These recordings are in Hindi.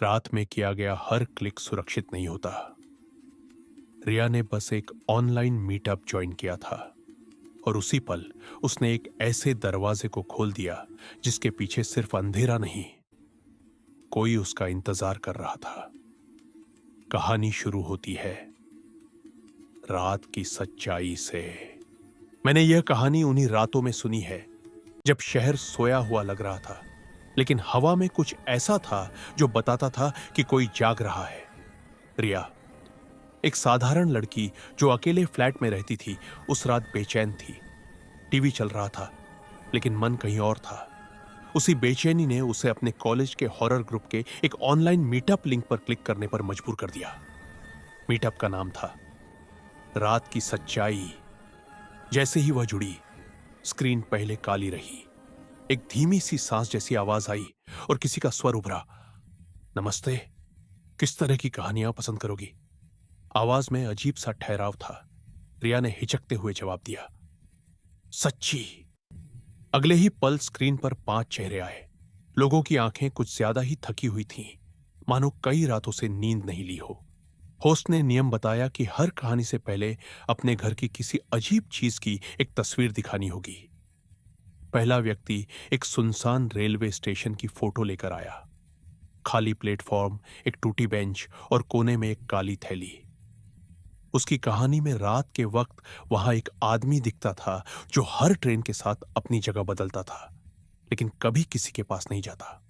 रात में किया गया हर क्लिक सुरक्षित नहीं होता। रिया ने बस एक ऑनलाइन मीटअप ज्वाइन किया था और उसी पल उसने एक ऐसे दरवाजे को खोल दिया जिसके पीछे सिर्फ अंधेरा नहीं, कोई उसका इंतजार कर रहा था। कहानी शुरू होती है रात की सच्चाई से। मैंने यह कहानी उन्हीं रातों में सुनी है जब शहर सोया हुआ लग रहा था, लेकिन हवा में कुछ ऐसा था जो बताता था कि कोई जाग रहा है। रिया, एक साधारण लड़की जो अकेले फ्लैट में रहती थी, उस रात बेचैन थी। टीवी चल रहा था, लेकिन मन कहीं और था। उसी बेचैनी ने उसे अपने कॉलेज के हॉरर ग्रुप के एक ऑनलाइन मीटअप लिंक पर क्लिक करने पर मजबूर कर दिया। मीटअप का नाम था रात की सच्चाई। जैसे ही वह जुड़ी, स्क्रीन पहले काली रही। एक धीमी सी सांस जैसी आवाज आई और किसी का स्वर उभरा, नमस्ते, किस तरह की कहानियां पसंद करोगी? आवाज में अजीब सा ठहराव था। रिया ने हिचकते हुए जवाब दिया, सच्ची। अगले ही पल स्क्रीन पर 5 चेहरे आए। लोगों की आंखें कुछ ज्यादा ही थकी हुई थीं, मानो कई रातों से नींद नहीं ली हो। होस्ट ने नियम बताया कि हर कहानी से पहले अपने घर की किसी अजीब चीज की एक तस्वीर दिखानी होगी। पहला व्यक्ति एक सुनसान रेलवे स्टेशन की फोटो लेकर आया। खाली प्लेटफॉर्म, एक टूटी बेंच और कोने में एक काली थैली। उसकी कहानी में रात के वक्त वहां एक आदमी दिखता था जो हर ट्रेन के साथ अपनी जगह बदलता था, लेकिन कभी किसी के पास नहीं जाता।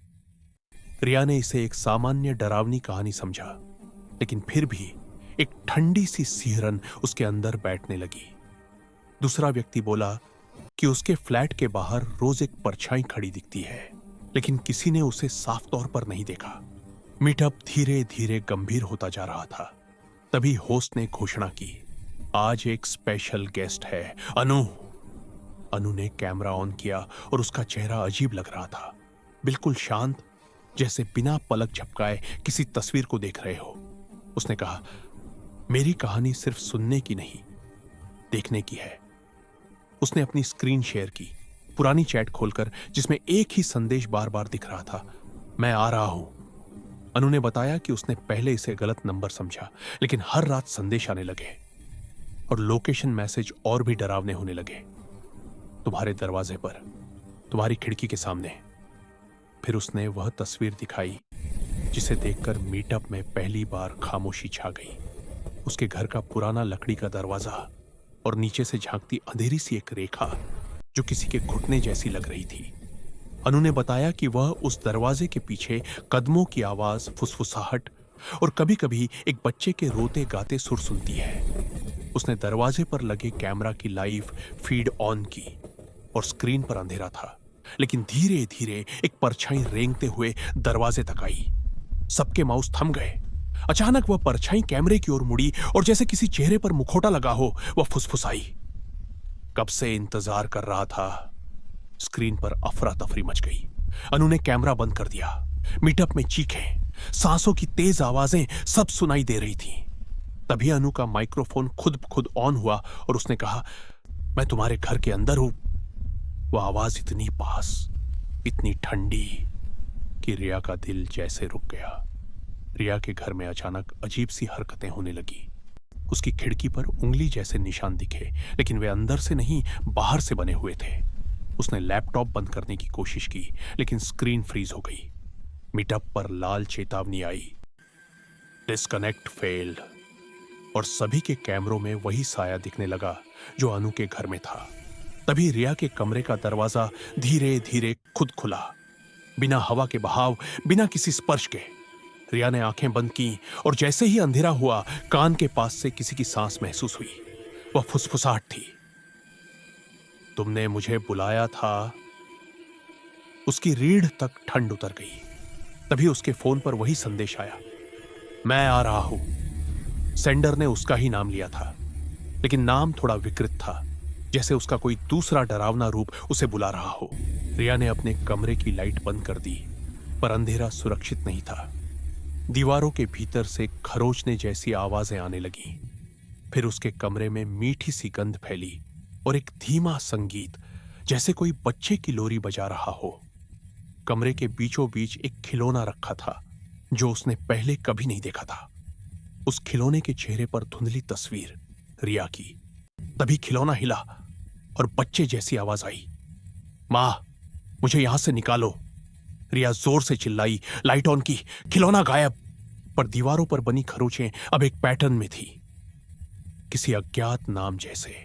रिया ने इसे एक सामान्य डरावनी कहानी समझा, लेकिन फिर भी एक ठंडी सी सिहरन उसके अंदर बैठने लगी। दूसरा व्यक्ति बोला कि उसके फ्लैट के बाहर रोज एक परछाई खड़ी दिखती है, लेकिन किसी ने उसे साफ तौर पर नहीं देखा। मीटअप धीरे धीरे गंभीर होता जा रहा था। तभी होस्ट ने घोषणा की, आज एक स्पेशल गेस्ट है, अनु। अनु ने कैमरा ऑन किया और उसका चेहरा अजीब लग रहा था, बिल्कुल शांत, जैसे बिना पलक झपकाए किसी तस्वीर को देख रहे हो। उसने कहा, मेरी कहानी सिर्फ सुनने की नहीं, देखने की है। उसने अपनी स्क्रीन शेयर की, पुरानी चैट खोलकर, जिसमें एक ही संदेश बार बार दिख रहा था, मैं आ रहा हूं। अनु ने बताया कि उसने पहले इसे गलत नंबर समझा, लेकिन हर रात संदेश आने लगे और लोकेशन मैसेज और भी डरावने होने लगे। तुम्हारे दरवाजे पर, तुम्हारी खिड़की के सामने। फिर उसने वह तस्वीर दिखाई जिसे देखकर मीटअप में पहली बार खामोशी छा गई। उसके घर का पुराना लकड़ी का दरवाजा और नीचे से झांकती अंधेरी सी एक रेखा जो किसी के घुटने जैसी लग रही थी। अनु ने बताया कि वह उस दरवाजे के पीछे कदमों की आवाज, फुसफुसाहट और कभी-कभी एक बच्चे के रोते गाते सुर सुनती है। उसने दरवाजे पर लगे कैमरा की लाइव फीड ऑन की और स्क्रीन पर अंधेरा था, लेकिन धीरे धीरे एक परछाई रेंगते हुए दरवाजे तक आई। सबके माउस थम गए। अचानक वह परछाई कैमरे की ओर मुड़ी और जैसे किसी चेहरे पर मुखौटा लगा हो, वह फुसफुसाई, कब से इंतजार कर रहा था। स्क्रीन पर अफरा तफरी मच गई। अनु ने कैमरा बंद कर दिया। मीटअप में चीखें, सांसों की तेज आवाजें सब सुनाई दे रही थीं। तभी अनु का माइक्रोफोन खुद ब खुद ऑन हुआ और उसने कहा, मैं तुम्हारे घर के अंदर हूं। वह आवाज इतनी पास, इतनी ठंडी कि रिया का दिल जैसे रुक गया। रिया के घर में अचानक अजीब सी हरकतें होने लगी। उसकी खिड़की पर उंगली जैसे निशान दिखे, लेकिन वे अंदर से नहीं, बाहर से बने हुए थे। उसने लैपटॉप बंद करने की कोशिश की, लेकिन स्क्रीन फ्रीज हो गई। मीटअप पर लाल चेतावनी आई, डिस्कनेक्ट फेल्ड, और सभी के कैमरों में वही साया दिखने लगा जो अनु के घर में था। तभी रिया के कमरे का दरवाजा धीरे धीरे खुद खुला, बिना हवा के बहाव, बिना किसी स्पर्श के। रिया ने आंखें बंद की और जैसे ही अंधेरा हुआ, कान के पास से किसी की सांस महसूस हुई। वह फुसफुसाहट थी, तुमने मुझे बुलाया था। उसकी रीढ़ तक ठंड उतर गई। तभी उसके फोन पर वही संदेश आया, मैं आ रहा हूं। सेंडर ने उसका ही नाम लिया था, लेकिन नाम थोड़ा विकृत था, जैसे उसका कोई दूसरा डरावना रूप उसे बुला रहा हो। रिया ने अपने कमरे की लाइट बंद कर दी, पर अंधेरा सुरक्षित नहीं था। दीवारों के भीतर से खरोचने जैसी आवाजें आने लगीं। फिर उसके कमरे में मीठी सी गंध फैली और एक धीमा संगीत, जैसे कोई बच्चे की लोरी बजा रहा हो। कमरे के बीचों बीच एक खिलौना रखा था, जो उसने पहले कभी नहीं देखा था। उस खिलौने के चेहरे पर धुंधली तस्वीर रिया की। तभी खिलौना हिला और बच्चे जैसी आवाज आई, मां, मुझे यहां से निकालो। रिया जोर से चिल्लाई, लाइट ऑन की, खिलौना गायब। पर दीवारों पर बनी खरोचें अब एक पैटर्न में थी, किसी अज्ञात नाम जैसे।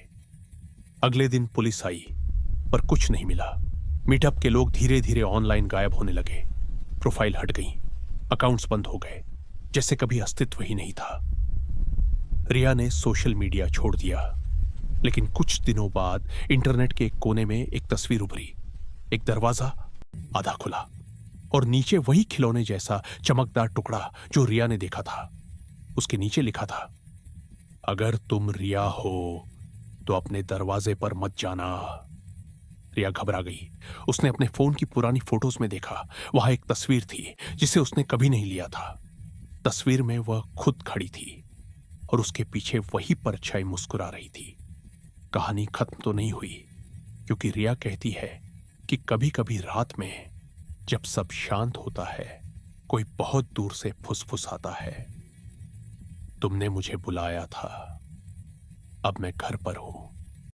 अगले दिन पुलिस आई, पर कुछ नहीं मिला। मीटअप के लोग धीरे धीरे ऑनलाइन गायब होने लगे। प्रोफाइल हट गई, अकाउंट्स बंद हो गए, जैसे कभी अस्तित्व ही नहीं था। रिया ने सोशल मीडिया छोड़ दिया, लेकिन कुछ दिनों बाद इंटरनेट के एक कोने में एक तस्वीर उभरी। एक दरवाजा आधा खुला और नीचे वही खिलौने जैसा चमकदार टुकड़ा जो रिया ने देखा था। उसके नीचे लिखा था, अगर तुम रिया हो तो अपने दरवाजे पर मत जाना। रिया घबरा गई। उसने अपने फोन की पुरानी फोटोज में देखा, वहां एक तस्वीर थी जिसे उसने कभी नहीं लिया था। तस्वीर में वह खुद खड़ी थी और उसके पीछे वही परछाई मुस्कुरा रही थी। कहानी खत्म तो नहीं हुई, क्योंकि रिया कहती है कि कभी कभी रात में जब सब शांत होता है, कोई बहुत दूर से फुसफुसाता है, तुमने मुझे बुलाया था, अब मैं घर पर हूं।